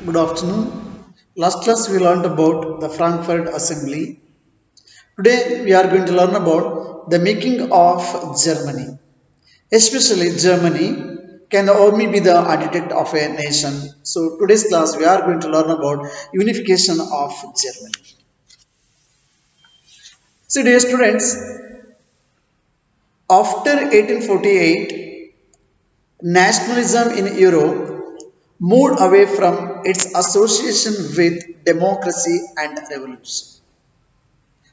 Good afternoon. Last class we learned about the Frankfurt Assembly. Today we are going to learn about the making of Germany. Especially Germany can only be the architect of a nation. So today's class we are going to learn about unification of Germany. So dear students, after 1848, nationalism in Europe moved away from its association with democracy and revolution.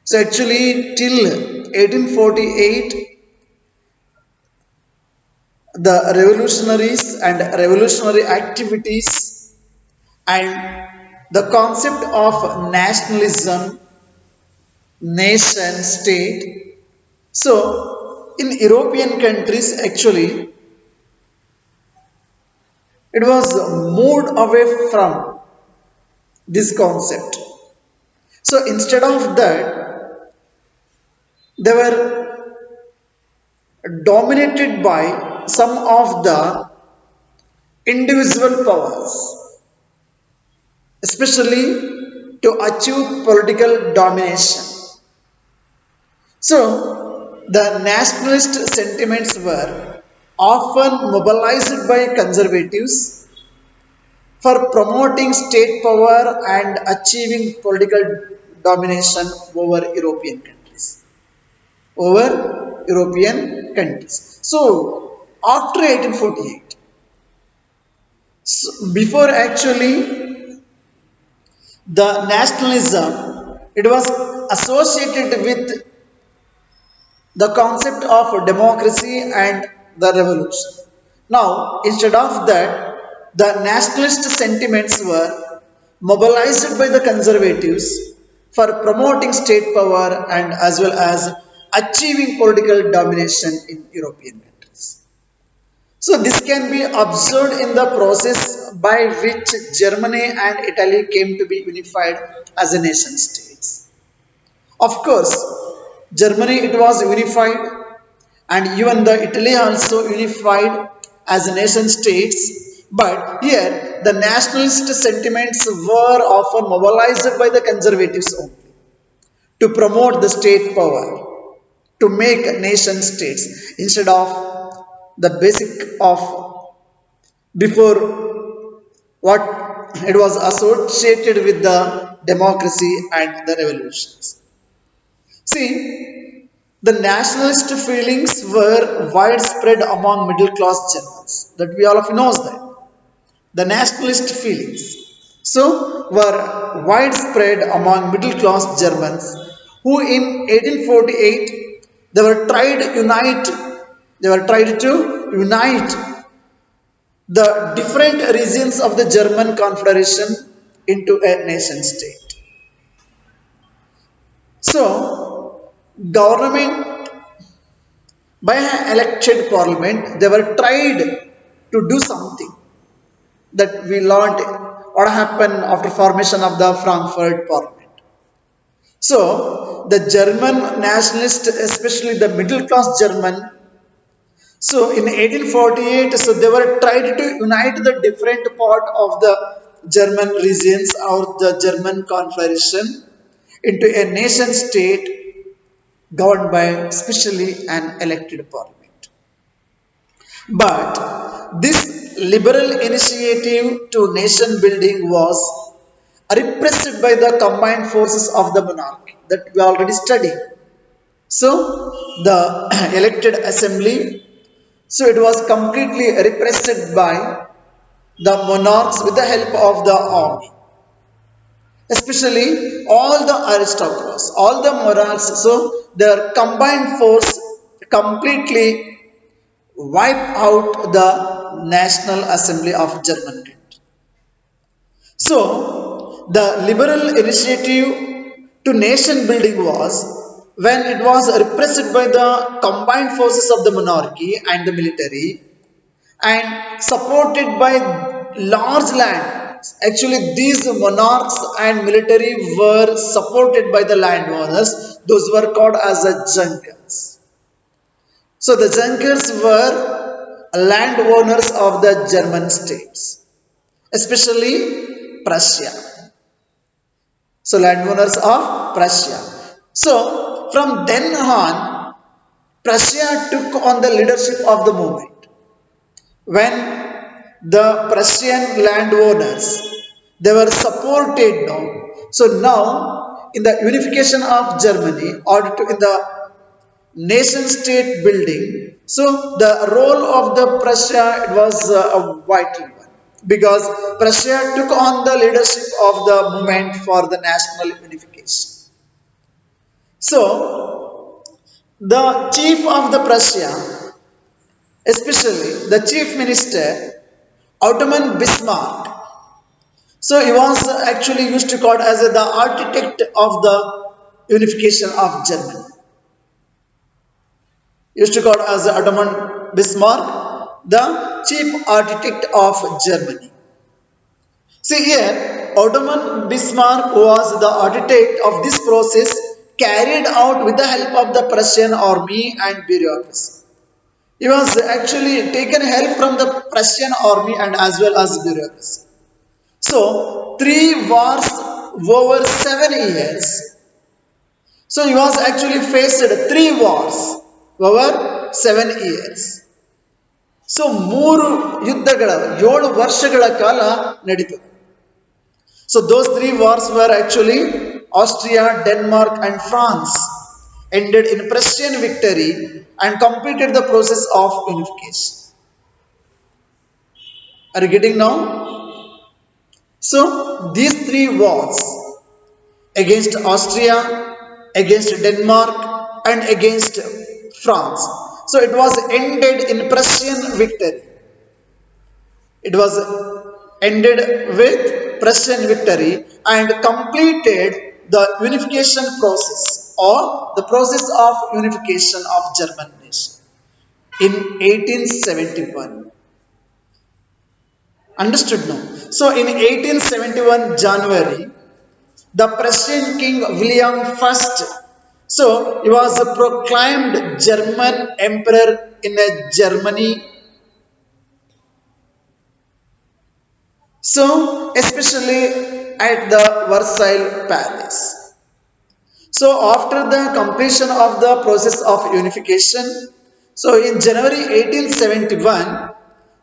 So actually, till 1848, the revolutionaries and revolutionary activities and the concept of nationalism, nation, state. So, in European countries, actually, it was moved away from this concept. So, instead of that, they were dominated by some of the individual powers, especially to achieve political domination. So, the nationalist sentiments were often mobilized by conservatives for promoting state power and achieving political domination over European countries. Over European countries. So, after 1848, so before actually the nationalism, it was associated with the concept of democracy and the revolution. Now, instead of that, the nationalist sentiments were mobilized by the conservatives for promoting state power and as well as achieving political domination in European countries. So, this can be observed in the process by which Germany and Italy came to be unified as a nation states. Of course, Germany it was unified and even the Italy also unified as a nation states. But here the nationalist sentiments were often mobilized by the conservatives only to promote the state power, to make nation states instead of the basic of before what it was associated with the democracy and the revolutions. See, the nationalist feelings were widespread among middle class Germans. That we all of you knows that. The nationalist feelings so were widespread among middle class Germans who in 1848 they were tried to unite the different regions of the German Confederation into a nation state. So government by an elected parliament, they were tried to do something that we learned what happened after formation of the Frankfurt Parliament. So the German nationalists, especially the middle class German, so in 1848, so they were tried to unite the different part of the German regions or the German Confederation into a nation state governed by especially an elected parliament. But this liberal initiative to nation building was repressed by the combined forces of the monarchy that we already studied. So the elected assembly, so it was completely repressed by the monarchs with the help of the army, especially all the aristocrats, all the monarchs. So their combined force completely wipe out the National Assembly of German country. So, the liberal initiative to nation building was when it was repressed by the combined forces of the monarchy and the military and supported by large land. Actually, these monarchs and military were supported by the landowners. Those were called as the Junkers. So the Junkers were landowners of the German states, especially Prussia. So landowners of Prussia. So from then on, Prussia took on the leadership of the movement. When the Prussian landowners they were supported now. So now in the unification of Germany or in the nation state building, so the role of the Prussia it was a vital one because Prussia took on the leadership of the movement for the national unification. So the chief of the Prussia, especially the chief minister Ottoman Bismarck, so he was actually used to called as the architect of the unification of Germany. Used to called as Ottoman Bismarck, the chief architect of Germany. See here, Ottoman Bismarck was the architect of this process carried out with the help of the Prussian army and bureaucracy. He was actually taken help from the Prussian army and as well as bureaucracy. So, three wars over 7 years. So, he was actually faced three wars over 7 years. So ಮೂರು ಯುದ್ಧಗಳ 7 ವರ್ಷಗಳ ಕಾಲ ನಡೀತದೆ. So those three wars were actually Austria, Denmark and France ended in Prussian victory and completed the process of unification. Are you getting now? So these three wars against Austria, against Denmark and against France. So it was ended in Prussian victory. It was ended with Prussian victory and completed the unification process or the process of unification of German nation in 1871. Understood now? So in 1871 January, the Prussian king William I, so he was proclaimed German emperor in Germany. So especially at the Versailles Palace. So after the completion of the process of unification, so in January 1871,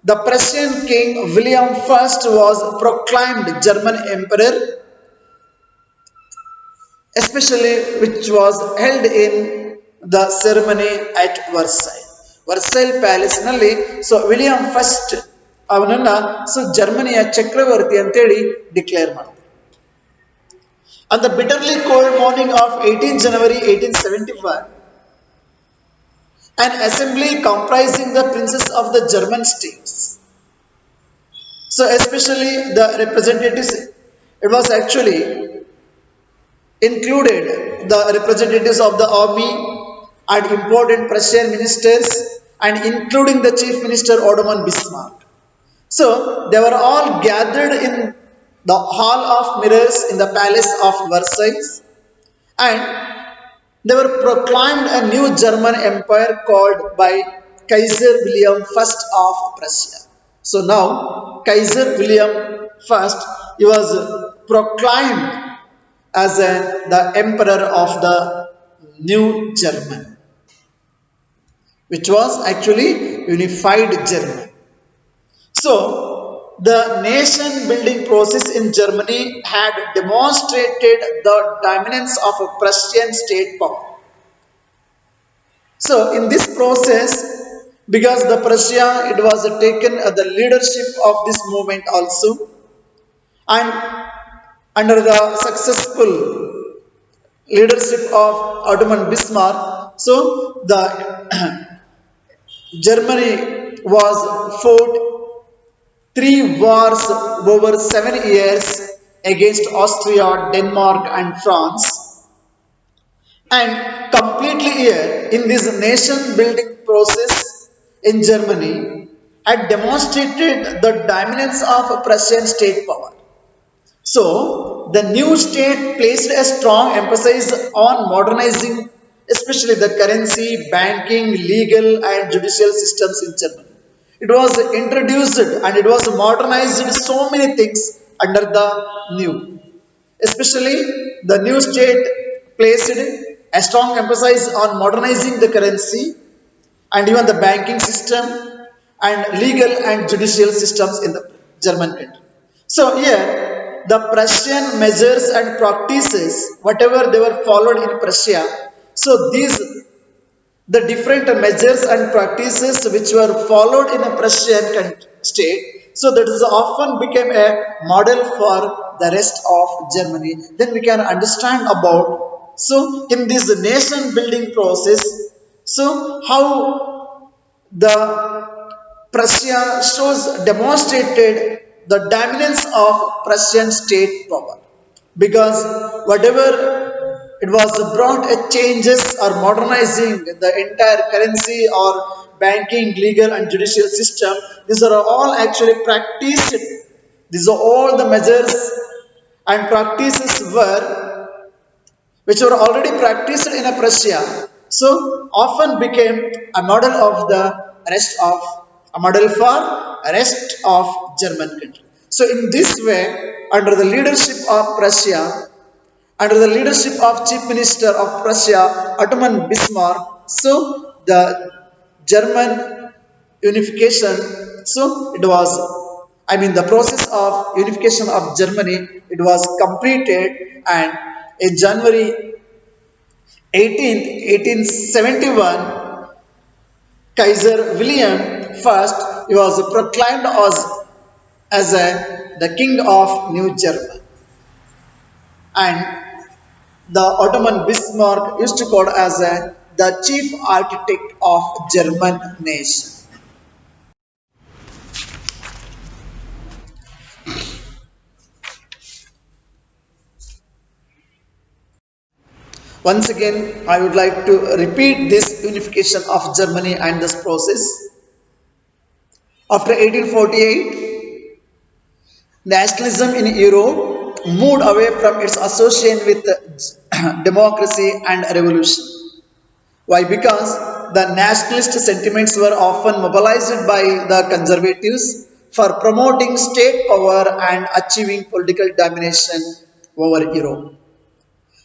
the Prussian king William I was proclaimed German emperor, especially which was held in the ceremony at Versailles. Versailles Palace nalli so William I ಅವನನ್ನ so ಜರ್ಮನಿಯ ಚಕ್ರವರ್ತಿ ಅಂತೇಳಿ declare ಮಾಡ್ತಾರೆ. On the bitterly cold morning of 18 January 1871, an assembly comprising the princes of the German states, so especially the representatives, it was actually included the representatives of the army and important Prussian ministers and including the chief minister Ottoman Bismarck. So they were all gathered in the Hall of Mirrors in the Palace of Versailles and they were proclaimed a new German empire called by Kaiser William I of Prussia. So now Kaiser William I, he was proclaimed as the emperor of the new German, which was actually unified Germany. So the nation building process in Germany had demonstrated the dominance of a Prussian state power. So in this process, because the Prussia it was taken the leadership of this movement also, and under the successful leadership of Ottoman Bismarck, so the Germany was fought three wars over 7 years against Austria, Denmark and France, and completely here in this nation building process in Germany had demonstrated the dominance of Prussian state power. So the new state placed a strong emphasis on modernizing especially the currency, banking, legal and judicial systems in Germany. It was introduced and it was modernized so many things under the new. Especially the new state placed a strong emphasis on modernizing the currency and even the banking system and legal and judicial systems in the German country. So here the Prussian measures and practices, whatever they were followed in Prussia, so these the different measures and practices which were followed in a Prussian state, so that is often became a model for the rest of Germany. Then we can understand about, so in this nation building process, so how the Prussia shows demonstrated the dominance of Prussian state power, because whatever it was brought a changes or modernizing the entire currency or banking, legal and judicial system. These are all actually practiced. These are all the measures and practices were which were already practiced in a Prussia. So often became a model of the rest of a model for rest of German country. So in this way, under the leadership of Prussia, under the leadership of Chief Minister of Prussia, Ottoman Bismarck, so the German unification, so it was, I mean, the process of unification of Germany, it was completed, and in January 18th, 1871, Kaiser William I, he was proclaimed as the King of New Germany. And the Ottoman Bismarck used to call as the chief architect of German nation. Once again, I would like to repeat this unification of Germany and this process. After 1848, nationalism in Europe moved away from its association with democracy and revolution. Why? Because the nationalist sentiments were often mobilized by the conservatives for promoting state power and achieving political domination over Europe.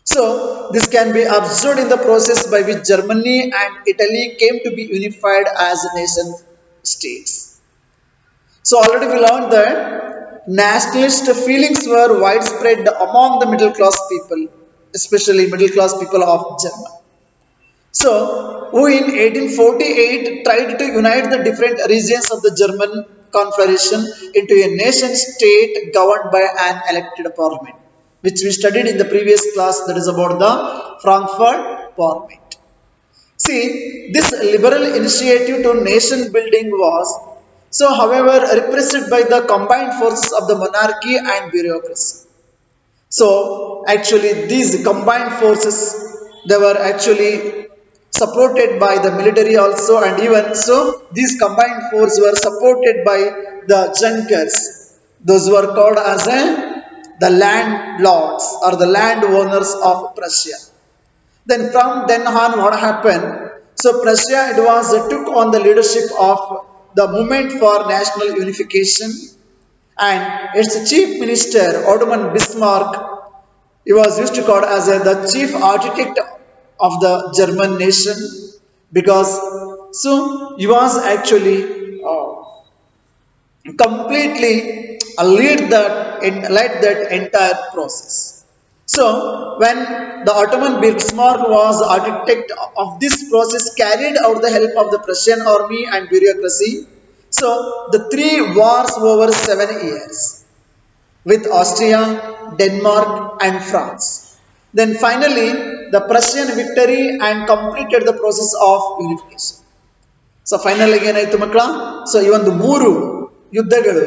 So, this can be observed in the process by which Germany and Italy came to be unified as nation states. So, already we learned that nationalist feelings were widespread among the middle class people, especially middle class people of Germany. So, who in 1848 tried to unite the different regions of the German Confederation into a nation state governed by an elected parliament, which we studied in the previous class, that is about the Frankfurt Parliament. See, this liberal initiative to nation building was, so however, repressed by the combined forces of the monarchy and bureaucracy. So actually these combined forces, they were actually supported by the military also, and even so these combined forces were supported by the Junkers. Those were called as the landlords or the landowners of Prussia. Then from then on what happened? So Prussia, it was took on the leadership of the movement for national unification, and its chief minister Ottoman Bismarck, he was used to called as the chief architect of the German nation, because so he was actually completely led that entire process. So when the Ottoman Bismarck was architect of this process, carried out the help of the Prussian army and bureaucracy. So the three wars over 7 years with Austria, Denmark and France. Then finally the Prussian victory and completed the process of unification. So final ಆಗಿ ಏನಾಯ್ತು ಮಕ್ಕಳ, so ಈ ಒಂದು ಮೂರು ಯುದ್ಧಗಳು,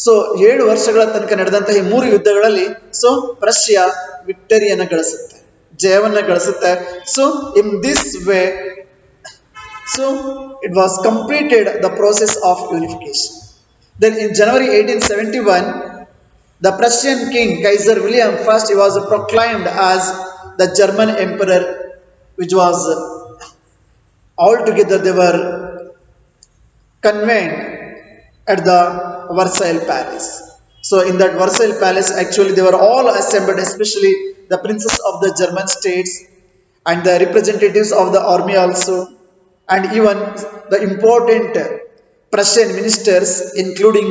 so 7 ವರ್ಷಗಳ ತನಕ ನಡೆದಂತಹ ಈ ಮೂರು ಯುದ್ಧಗಳಲ್ಲಿ ಸೊ ಪ್ರಷ್ಯಾ ವಿಕ್ಟರಿಯನ್ನು ಗಳಿಸುತ್ತೆ, ಜಯವನ್ನ ಗಳಿಸುತ್ತೆ. So in this way, so it was completed the process of unification. Then in January 1871, the Prussian king Kaiser William I, he was proclaimed as the German emperor, which was altogether they were convened at the Versailles Palace. So in that Versailles Palace, actually they were all assembled, especially the princes of the German states and the representatives of the army also, and even the important Prussian ministers, including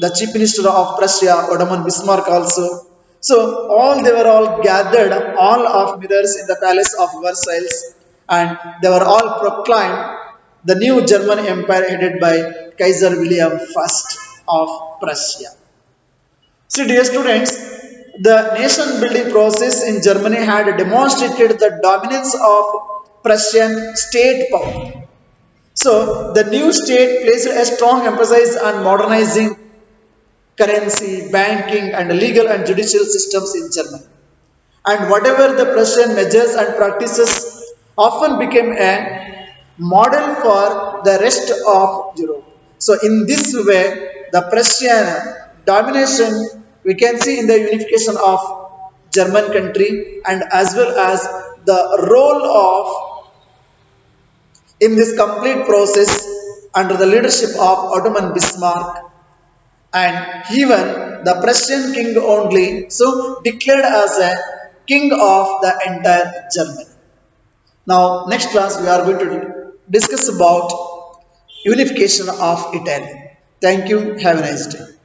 the chief minister of Prussia, Ottoman Bismarck also. So all they were all gathered, all of mirrors in the palace of Versailles, and they were all proclaimed the new German Empire headed by Kaiser William I of Prussia. See, dear students, the nation building process in Germany had demonstrated the dominance of Prussian state power. So, the new state placed a strong emphasis on modernizing currency, banking, and legal and judicial systems in Germany. And whatever the Prussian measures and practices often became a model for the rest of Europe. So, in this way, the Prussian domination we can see in the unification of German country, and as well as the role of in this complete process under the leadership of Ottoman Bismarck, and even the Prussian king only so declared as a king of the entire Germany. Now next class we are going to discuss about unification of Italy. Thank you. Have a nice day.